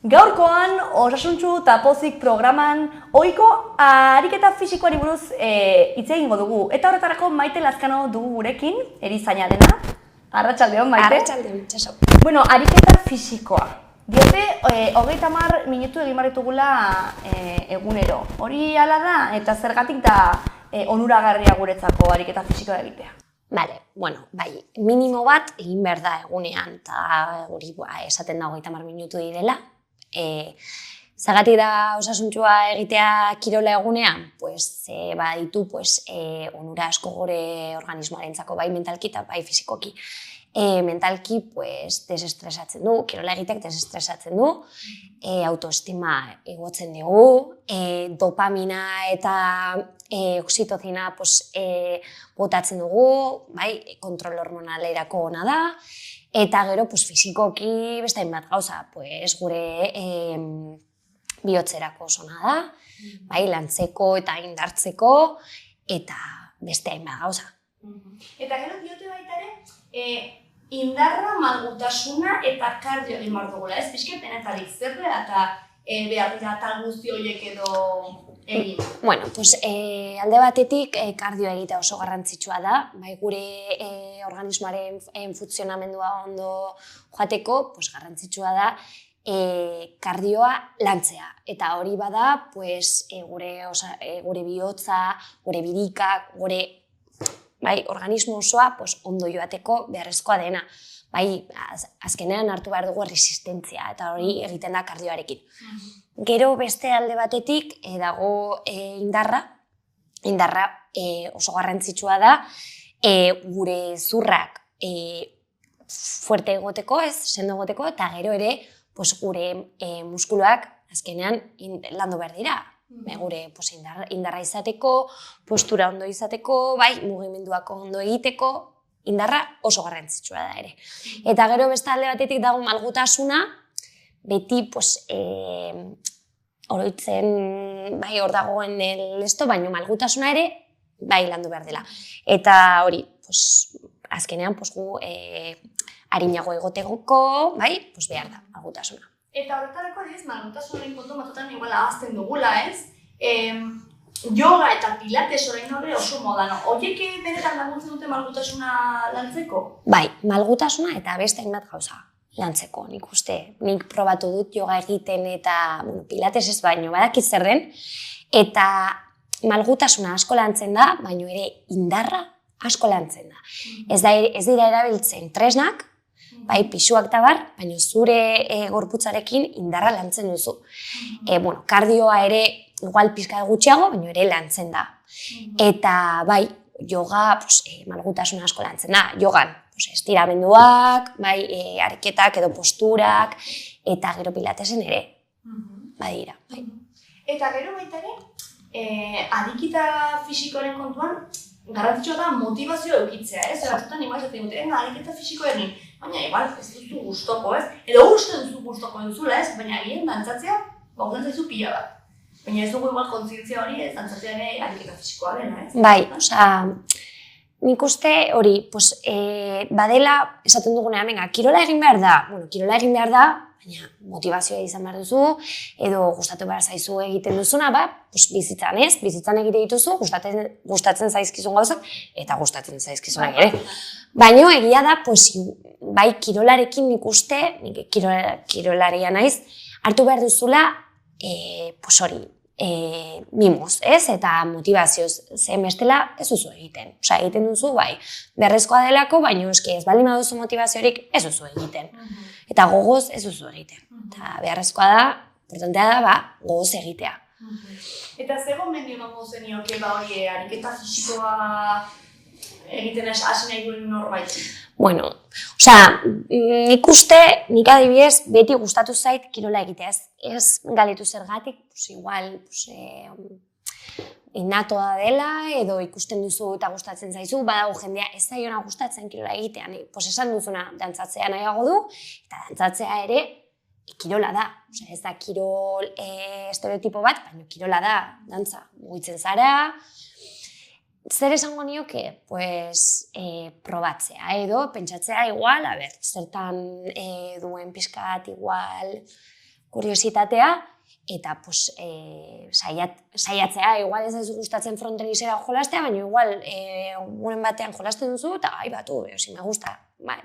Gaurkoan, osasuntsu eta pozik programan, ohiko ariketa fisikoari buruz hitz egingo dugu. Eta horretarako Maite Lazkano dugu gurekin, erizaina dena. Arratsaldeon, Maite. Arratsaldeon, itxaso. Bueno, ariketa fisikoa. Diote, 30 minutu egin barritugula egunero. Hori hala da, eta zergatik da onuragarria guretzako ariketa fisikoa egitea. Vale, bueno, bai, minimo bat egin behar da egunean, eta hori esaten da 30 minutu direla. Zergatik da osasuntsua egitea kirola egunean? Pues, baditu onura asko gure organismoarentzako, bai mentalki eta bai fisikoki. Mentalki desestresatzen du, kirola egiteak desestresatzen du, autoestima igotzen dugu, dopamina eta oxitocina botatzen dugu, bai, kontrol hormonalerako ona da, eta gero fisikoki beste hainbat gauza, gure bihotzerako oso ona da, bai, lantzeko eta indartzeko, eta beste hainbat gauza. Eta gero diote baita ere, indarra, malgutasuna eta kardio egin behar dugula, ez? Pixket denetarik zer da eta behar dira tal guzti horiek edo egin? Bueno, alde batetik kardio egitea oso garrantzitsua da, bai gure organismoaren funtzionamendua ondo joateko, garrantzitsua da kardioa lantzea. Eta hori bada, gure bihotza, gure birikak, gure organismo osoa ondo joateko beharrezkoa dena. Bai, azkenean hartu behar dugu resistentzia, eta hori egiten da kardioarekin. Gero beste alde batetik dago indarra. Indarra oso garrantzitsua da, gure zurrak fuerte egoteko, sendo egoteko, eta gero ere gure muskuluak azkenean landu behar dira. Gure indarra izateko, postura ondo izateko, bai, mugimenduak ondo egiteko, indarra oso garrantzitsua da ere. Eta gero beste alde batetik dago malgutasuna, beti oroitzen, bai, hor dagoen esto, baina malgutasuna ere, bai, landu behar dela. Eta hori, azkenean, gu arinago egoteko, bai, behar da, malgutasuna. Eta horretarako adiz, malgutasunen kontu matotan igual ahazten dugula, ez? Yoga eta pilates orain horre oso modan. Horiek benetan laguntzen dute malgutasuna lantzeko? Bai, malgutasuna eta beste hainbat gauza lantzeko, nik uste. Nik probatu dut yoga egiten eta pilates ez baino, badakit zer den. Eta malgutasuna asko lantzen da, baino ere indarra asko lantzen da. Ez dira erabiltzen tresnak, bai, pisuak eta bar, baina zure gorputzarekin indarra lantzen duzu. Kardioa ere igual pizka gutxiago, baina ere lantzen da. Eta bai, yoga malgutasuna asko lantzen da. Yogan, estiramenduak, bai, ariketak edo posturak, eta gero pilatesen ere. Badira, bai. Eta gero baita ere, ariketa fisikoaren kontuan, garrantzitsua da motivazioa eukitzea, ez? Batzutan igual esaten dute, ariketa fisiko egin, baina igual ez duzu gustoko, ez? Edo uste duzu gustoko duzula, ez? Baina egin dantzatzea, gauzen zaizu pila bat. Baina ez dugu igual kontzientzia hori, ez dantzatzea ere ariketa fisikoa dena, ez? Bai, nik uste hori, badela, esaten dugunean, kirola egin behar da. Kirola egin behar da, baina motivazioa izan behar duzu, edo gustatu behar zaizu egiten duzuna, bizitzan ez, bizitzan egite dituzu, gustatzen zaizkizun gauzak, eta gustatzen zaizkizunak ere. Baina egia da, bai, kirolarekin nik uste, nik kirolaria naiz, hartu behar duzula, hori, mimoz, ez? Eta motivazioz, zen bestela ez duzu egiten. Egiten duzu, bai, beharrezkoa delako, baina ez baldin baduzu motivaziorik ez duzu egiten. Eta gogoz ez duzu egiten. Eta beharrezkoa da, importantea da, gogoz egitea. Eta zer gomendio emango zenioke hori ariketa fisikoa egiten hasi nahi duen norbait? Bueno, nik uste, nik adibidez, beti gustatu zait kirola egitea. Ez galetu zergatik, igual, innatoa dela, edo ikusten duzu eta gustatzen zaizu, badago jendea ez zaiona gustatzen kirola egitean. Esan duzuna dantzatzea nahiago du, eta dantzatzea ere kirola da. Ez da kirol estereotipo bat, baina kirola da, dantza. Mugitzen zara, zer esango nioke? Probatzea edo pentsatzea igual, zertan duen pixkat igual kuriositatea, eta pues, saiatzea, igual ez ez gustatzen fronterizera jolastea, baina igual guren batean jolasten duzu, eta gai batu, si me gusta. Bai.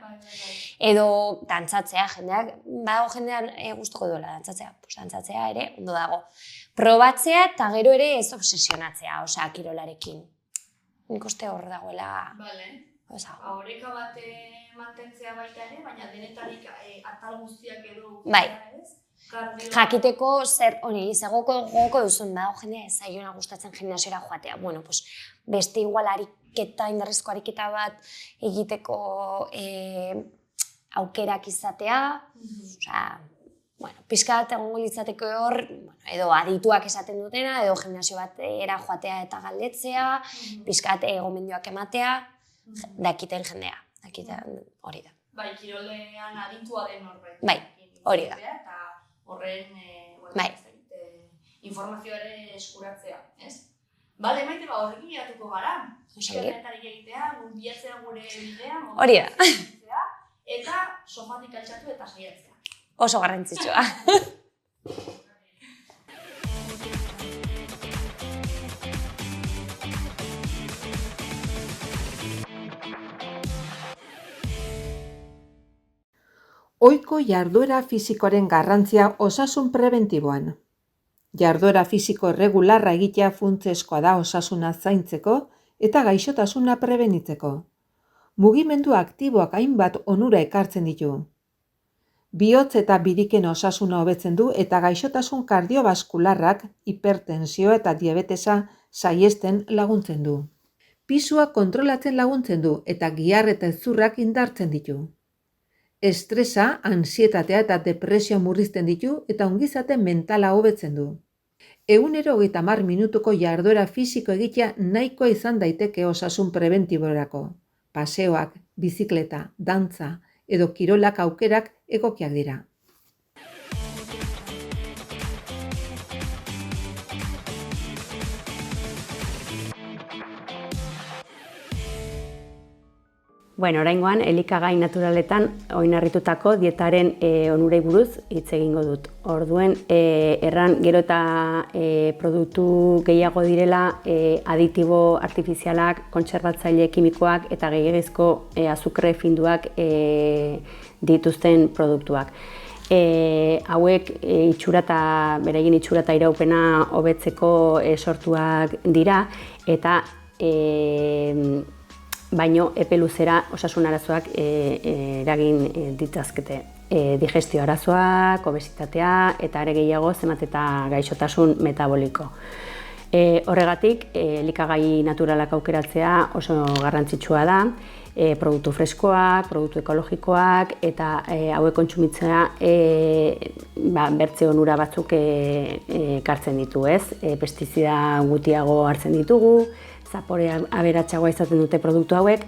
Edo dantzatzea, jendean gustuko duela dantzatzea, pues dantzatzea ere ondo dago. Probatzea eta gero ere ez obsesionatzea, osea, kirolarekin. Nik uste hor dagoela. Bale. Horeka bat mantentzea baita ere, baina denetarik atal guztiak edo ez? Jakiteko zer hori, gogoko duzun da, jendea ez zaiona gustatzen gimnasiora joatea. Bueno, pues, beste igual indarrezko ariketa bat egiteko aukerak izatea, pixka bat egongo litzateko hor, edo adituak esaten dutena, edo gimnasio batera joatea eta galdetzea, pixka bat gomendioak ematea, dakiten jendea, hori da. Bai, kirolean aditua den horrek. Bai, hori da. Eta horren informazioare eskuratzea, ez? Bale, Maite, horrekin iratuko gara. Euskarretarik egitea, bilatzea gure bidea, hori da. Eta sofatik altxatu eta saiatzea. Oso garrantzitsua. Ohiko jarduera fisikoaren garrantzia osasun prebentiboan. Jarduera fisiko erregularra egitea funtsezkoa da osasuna zaintzeko eta gaixotasuna prebenitzeko. Mugimendu aktiboak hainbat onura ekartzen ditu. Bihotz eta biriken osasuna hobetzen du eta gaixotasun kardiobaskularrak, hipertentsioa eta diabetesa saihesten laguntzen du. Pisua kontrolatzen laguntzen du eta gihar eta hezurrak indartzen ditu. Estresa, antsietatea eta depresioa murrizten ditu eta ongizate mentala hobetzen du. 130 minutuko jarduera fisiko egitea nahikoa izan daiteke osasun prebentiborako. Paseoak, bizikleta, dantza edo kirolak aukerak egokiak dira. Oraingoan, elikagai naturaletan oinarritutako dietaren onurei buruz hitz egingo dut. Orduen, erran gero eta produktu gehiago direla aditibo artifizialak, kontserbatzaile kimikoak eta gehiagizko azukre finduak dituzten produktuak. Hauek beraien itxura eta iraupena hobetzeko sortuak dira eta baino epe luzera osasun arazoak eragin ditzazkete. Digestio arazoak, obesitatea eta are gehiago zenbat eta gaixotasun metaboliko. Horregatik, elikagai naturalak aukeratzea oso garrantzitsua da, produktu freskoak, produktu ekologikoak eta hauek kontsumitzea bertze onura batzuk ekartzen ditu, ez? Pestizida gutiago hartzen ditugu, zapore aberatsagoa izaten dute produktu hauek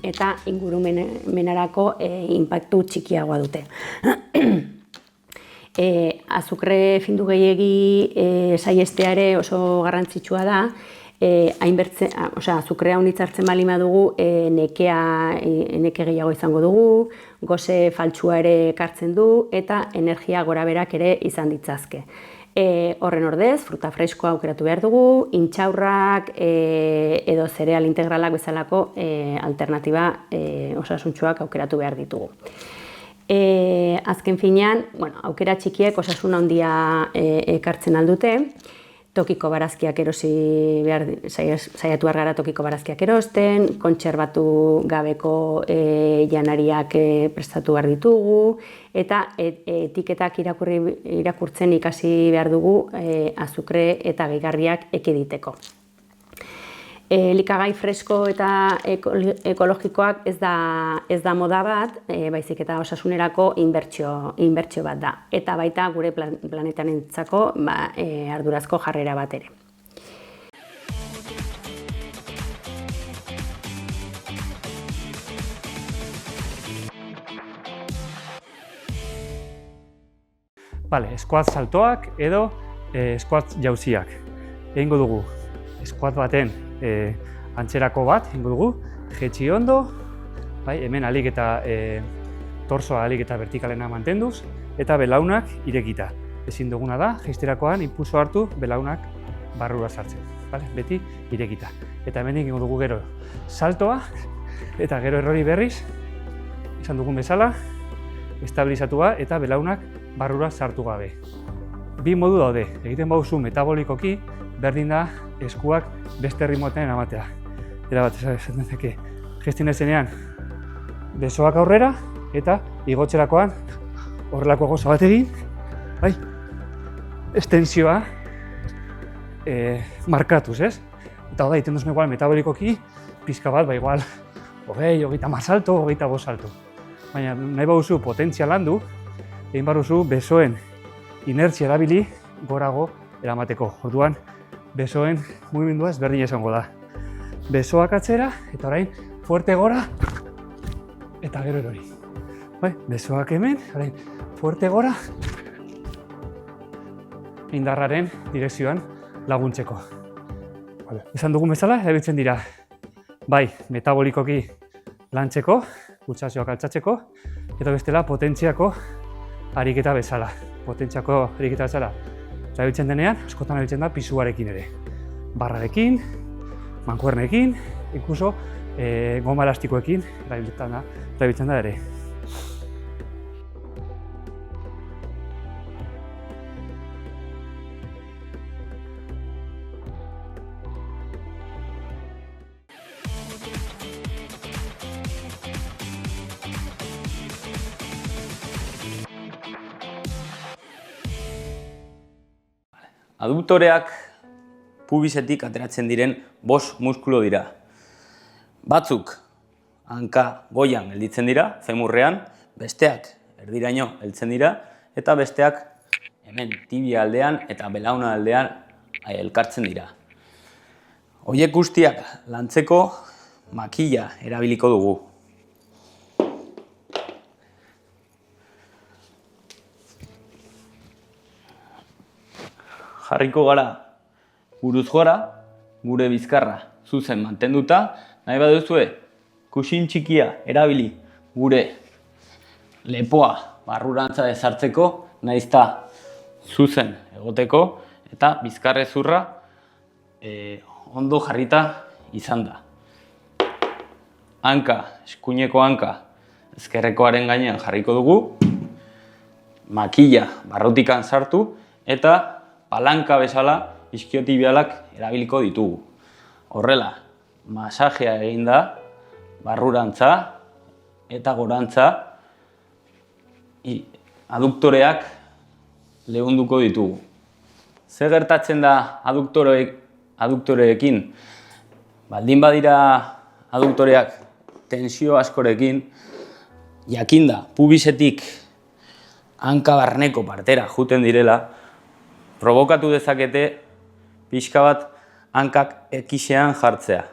eta ingurumenarako inpaktu txikiagoa dute. Azukre findu gehiegi saihestea ere oso garrantzitsua da. Azukrea honitz hartzen baldin badugu neke gehiago izango dugu, gose faltsua ere ekartzen du eta energia gorabeherak ere izan ditzazke. Horren ordez, fruta freskoa aukeratu behar dugu, intxaurrak edo zereal integralak bezalako alternatiba osasuntsuak aukeratu behar ditugu. Azken finean, aukera txikiek osasun handia ekartzen aldute, tokiko barazkiak saiatu behar gara tokiko barazkiak erosten, kontserbatu gabeko janariak prestatu behar ditugu, eta etiketak irakurtzen ikasi behar dugu azukre eta gehigarriak ekiditeko. Elikagai fresko eta ekologikoak ez da moda bat, baizik eta osasunerako inbertsio bat da. Eta baita gure planetarentzako ardurazko jarrera bat ere. Squat saltoak edo squat jauziak. Egingo dugu squat baten antzerako bat, egingo dugu, jetxi ondo, hemen alik eta torsoa alik eta vertikalena mantenduz, eta belaunak irekita. ezin duguna da, jaisterakoan impulso hartu belaunak barrura sartzen. Beti irekita. Eta hemendik egingo dugu gero saltoa, eta gero errori berriz, esan dugun bezala, estabilizatua eta belaunak barrura sartu gabe. Bi modu daude, egiten baduzu metabolikoki, berdin da eskuak beste ritmoetan eramatea. Era bat esan dezake, jaisten zenean besoak aurrera eta igotzerakoan horrelako gauza bat egin, bai, estensioa markatuz, ez? Eta hori egiten duzun igual metabolikoki, pizka bat, igual 20, 30 salto, 25 salto. Baina nahi baduzu potentzia landu, egin baduzu besoen inertzia erabili gorago eramateko. Orduan, besoen mugimendua ezberdina izango da. Besoak atzera, eta orain fuerte gora, eta gero erori. Besoak hemen, orain fuerte gora, indarraren direkzioan laguntzeko. Esan dugun bezala, erabiltzen dira, bai, metabolikoki lantzeko, pultsazioak altxatzeko, eta bestela potentziako ariketa bezala. Potentziako ariketa bezala erabiltzen denean, askotan erabiltzen da pisuarekin ere. Barrarekin, mankuernekin, inkluso goma elastikoekin erabiltzen da ere. Aduktoreak pubisetik ateratzen diren 5 muskulu dira. Batzuk hanka goian gelditzen dira, femurrean, besteak erdiraino heltzen dira, eta besteak hemen tibia aldean eta belauna aldean elkartzen dira. Horiek guztiak lantzeko makila erabiliko dugu. Jarriko gara buruz gora, gure bizkarra zuzen mantenduta, nahi baduzue kuxin txikia erabili gure lepoa barrurantza ezartzeko, naizta zuzen egoteko eta bizkarrezurra ondo jarrita izan da. Hanka, eskuineko hanka ezkerrekoaren gainean jarriko dugu, makila barrutikan sartu eta palanka bezala iskiotibialak erabiliko ditugu. Horrela, masajea egin da, barrurantza eta gorantza aduktoreak lehunduko ditugu. Zer gertatzen da aduktoreekin? Baldin badira aduktoreak tensio askorekin, jakinda pubisetik hanka barneko partera juten direla, provokatu dezakete pixka bat hankak ekisean jartzea.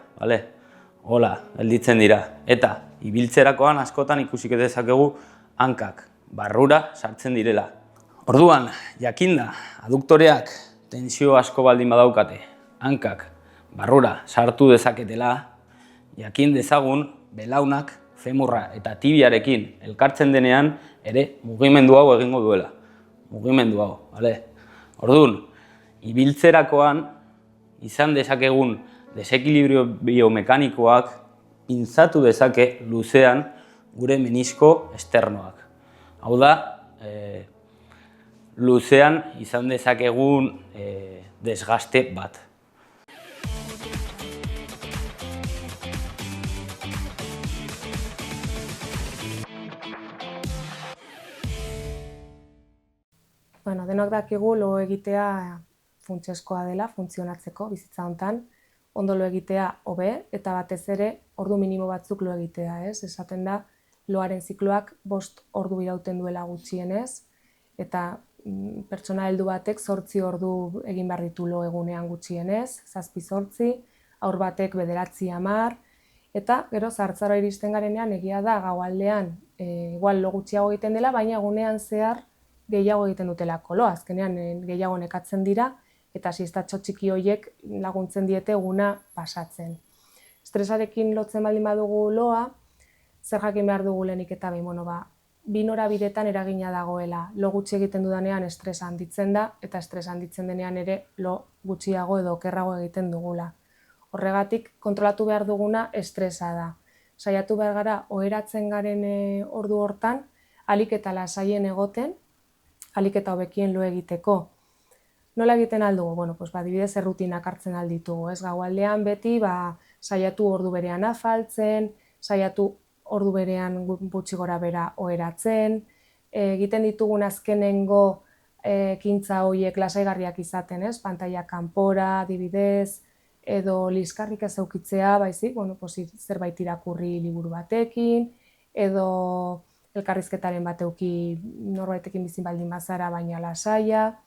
Hola, gelditzen dira. Eta ibiltzerakoan askotan ikusik dezakegu hankak barrura sartzen direla. Orduan, jakinda aduktoreak tensio asko baldin badaukate, hankak barrura sartu dezaketela, jakin dezagun belaunak femurra eta tibiarekin elkartzen denean ere mugimendu hau egingo duela. Mugimendu hau, Orduan, ibiltzerakoan izan dezakegun desekilibrio biomekanikoak pinzatu dezake luzean gure menisko esternoak. Hau da, luzean izan dezakegun desgaste bat. Denok dakigu lo egitea funtsezkoa dela, funtzionatzeko bizitza hontan, ondo lo egitea hobe eta batez ere ordu minimo batzuk lo egitea, ez? Esaten da loaren zikloak 5 ordu irauten duela gutxienez eta pertsona heldu batek 8 ordu egin behar ditu lo egunean gutxienez, 7-8, haur batek 9-10 eta gero zahartzaro iristen garenean egia da gaualdean igual lo gutxiago egiten dela, baina egunean zehar gehiago egiten dutelako lo, azkenean gehiago nekatzen dira eta siesta txiki horiek laguntzen diete eguna pasatzen. Estresarekin lotzen baldin badugu loa, zer jakin behar dugu lehenik eta behin, bi norabidetan eragina dagoela. Lo gutxi egiten dudanean estres handitzen da, eta estres handitzen denean ere lo gutxiago edo okerrago egiten dugula. Horregatik, kontrolatu behar duguna estresa da. Saiatu behar gara, oheratzen garen ordu hortan, ahalik eta lasaien egoten, ahalik eta hobekien lo egiteko. Nola egiten aldugu? Bueno, pues, adibidez, errutinak hartzen alditugu. Gaualdean beti saiatu ordu berean afaltzen, saiatu ordu berean gutxi gora bera oheratzen, egiten ditugun azkenengo ekintza horiek lasaigarriak izaten, pantaila kanpora, adibidez, edo liskarrik ez eukitzea, baizik, zerbait irakurri liburu batekin, edo elkarrizketaren bat euki norbaitekin bizin baldin bazara, baina lasaia,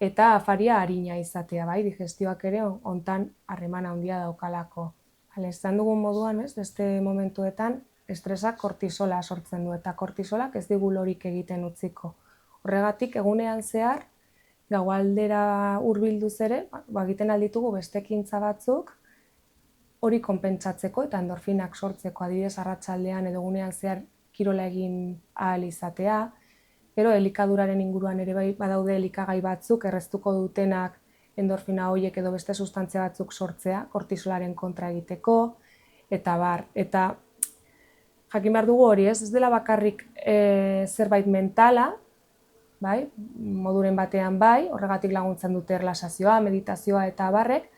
eta afaria arina izatea, bai, digestioak ere hontan harremana handia daukalako. Esan dugun moduan, beste momentuetan, estresak kortisola sortzen du, eta kortisolak ez digu lorik egiten utziko. Horregatik, egunean zehar, gaualdera hurbilduz ere, egiten alditugu beste ekintza batzuk, hori konpentsatzeko eta endorfinak sortzeko, adibidez arratsaldean edo egunean zehar kirola egin ahal izatea, gero elikaduraren inguruan ere badaude elikagai batzuk, erreztuko dutenak endorfina horiek edo beste sustantzia batzuk sortzea, kortisolaren kontra egiteko, eta bar. Eta jakin behar dugu hori, ez dela bakarrik zerbait mentala, bai, moduren batean bai, horregatik laguntzen dute erlaxazioa, meditazioa eta barrek,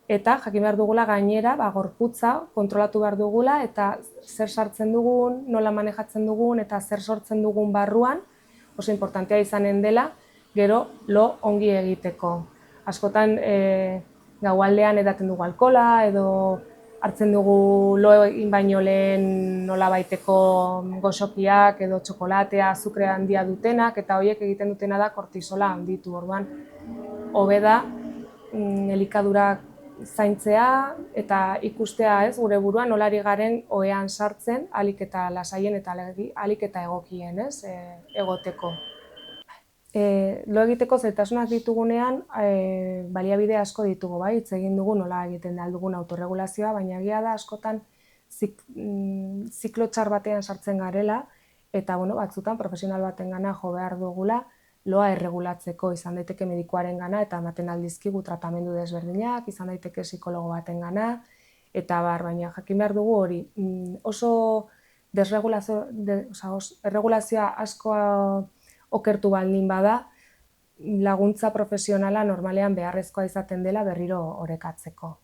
eta jakin behar dugula gainera, gorputza kontrolatu behar dugula, eta zer sartzen dugun, nola manejatzen dugun, eta zer sortzen dugun barruan, oso importantea izanen dela, gero lo ongi egiteko. Askotan gaualdean edaten dugu alkola, edo hartzen dugu lo egin baino lehen nolabaiteko goxokiak edo txokolatea, azukrea handia dutenak, eta horiek egiten dutena da kortisola handitu. Orduan, hobe da elikadurak zaintzea eta ikustea, gure buruan nolari garen ohean sartzen, ahalik eta lasaien eta ahalik eta egokien, egoteko. Lo egiteko zailtasunak ditugunean, baliabide asko ditugu, bai, hitz egin dugu nola egiten aldugun autorregulazioa, baina egia da askotan ziklo txar batean sartzen garela, eta batzutan profesional batengana jo behar dugula loa erregulatzeko, izan daiteke medikuarengana eta ematen aldizkigu tratamendu desberdinak, izan daiteke psikologo batengana, eta baina jakin behar dugu hori oso erregulazioa asko okertu baldin bada, laguntza profesionala normalean beharrezkoa izaten dela berriro orekatzeko.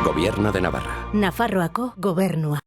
Gobierno de Navarra. Nafarroako gobernua.